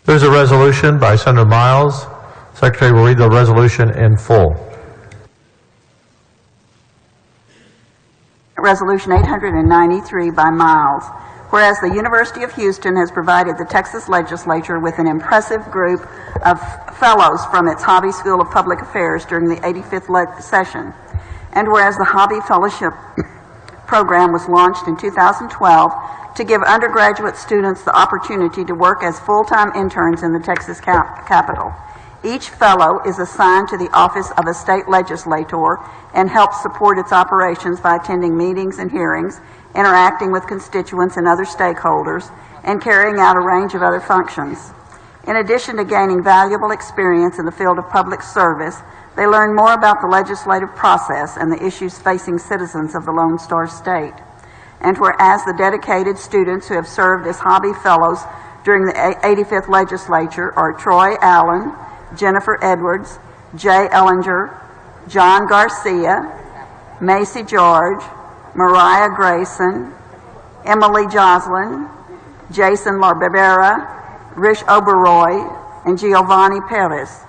There's a resolution by Senator Miles. Secretary will read the resolution in full. Resolution 893 by Miles. Whereas the University of Houston has provided the Texas Legislature with an impressive group of fellows from its Hobby School of Public Affairs during the 85th session, and whereas the Hobby Fellowship program was launched in 2012 to give undergraduate students the opportunity to work as full-time interns in the Texas Capitol. Each fellow is assigned to the office of a state legislator and helps support its operations by attending meetings and hearings, interacting with constituents and other stakeholders, and carrying out a range of other functions. In addition to gaining valuable experience in the field of public service, they learn more about the legislative process and the issues facing citizens of the Lone Star State. And whereas the dedicated students who have served as Hobby Fellows during the 85th Legislature are Troy Allen, Jennifer Edwards, Jay Ellinger, John Garcia, Macy George, Mariah Grayson, Emily Joslin, Jason Larbera, Rish Oberoi, and Giovanni Perez.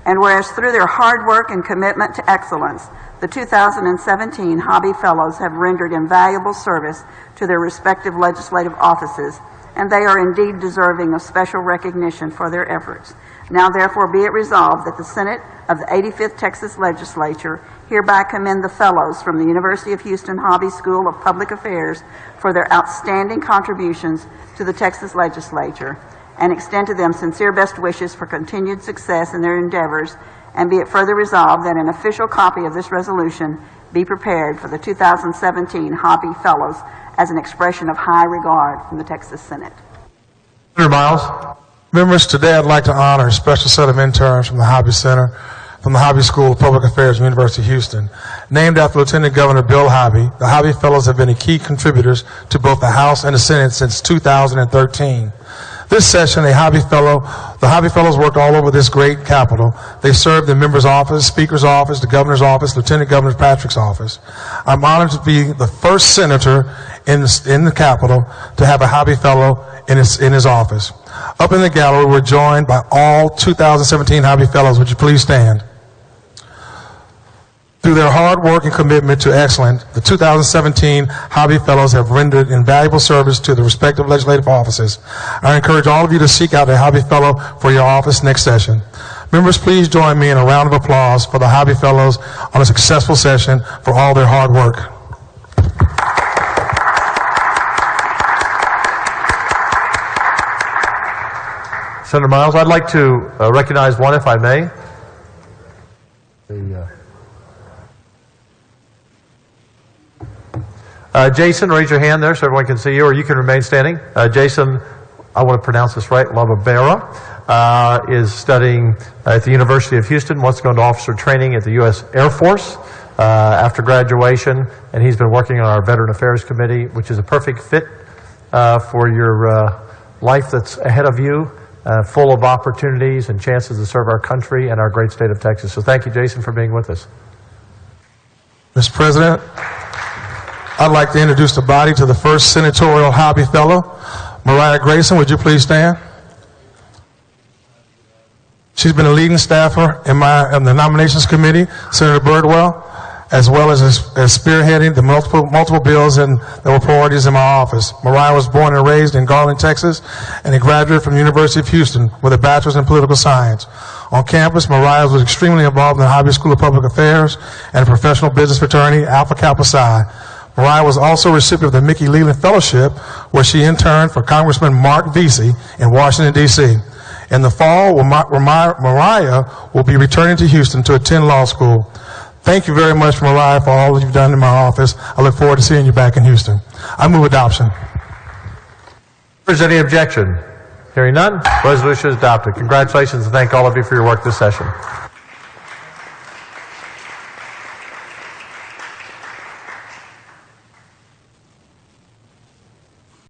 And whereas through their hard work and commitment to excellence, the 2017 Hobby Fellows have rendered invaluable service to their respective legislative offices, and they are indeed deserving of special recognition for their efforts. Now therefore be it resolved that the Senate of the 85th Texas Legislature hereby commend the Fellows from the University of Houston Hobby School of Public Affairs for their outstanding contributions to the Texas Legislature, and extend to them sincere best wishes for continued success in their endeavors, and be it further resolved that an official copy of this resolution be prepared for the 2017 Hobby Fellows as an expression of high regard from the Texas Senate. Senator Miles. Members, today I'd like to honor a special set of interns from the Hobby Center, from the Hobby School of Public Affairs, University of Houston. Named after Lieutenant Governor Bill Hobby, the Hobby Fellows have been key contributors to both the House and the Senate since 2013. This session, the Hobby Fellows worked all over this great Capitol. They served the member's office, speaker's office, the governor's office, Lieutenant Governor Patrick's office. I'm honored to be the first senator in the Capitol to have a Hobby Fellow in his office. Up in the gallery, we're joined by all 2017 Hobby Fellows. Would you please stand? Through their hard work and commitment to excellence, the 2017 Hobby Fellows have rendered invaluable service to the respective legislative offices. I encourage all of you to seek out a Hobby Fellow for your office next session. Members, please join me in a round of applause for the Hobby Fellows on a successful session for all their hard work. Senator Miles, I'd like to recognize one, if I may. Jason, raise your hand there so everyone can see you, or you can remain standing. Jason, I want to pronounce this right, Lababera, is studying at the University of Houston, wants to go into officer training at the U.S. Air Force after graduation, and he's been working on our Veteran Affairs Committee, which is a perfect fit for your life that's ahead of you. Full of opportunities and chances to serve our country and our great state of Texas. So thank you, Jason, for being with us. Mr. President, I'd like to introduce the body to the first senatorial Hobby Fellow. Mariah Grayson, would you please stand? She's been a leading staffer in the nominations committee, Senator Birdwell, as well as spearheading the multiple bills that were priorities in my office. Mariah was born and raised in Garland, Texas, and a graduate from the University of Houston with a bachelor's in political science. On campus, Mariah was extremely involved in the Hobby School of Public Affairs and a professional business fraternity, Alpha Kappa Psi. Mariah was also a recipient of the Mickey Leland Fellowship, where she interned for Congressman Mark Vesey in Washington, D.C. In the fall, Mariah will be returning to Houston to attend law school. Thank you very much, Mariah, for all that you've done in my office. I look forward to seeing you back in Houston. I move adoption. Is there any objection? Hearing none, resolution is adopted. Congratulations and thank all of you for your work this session.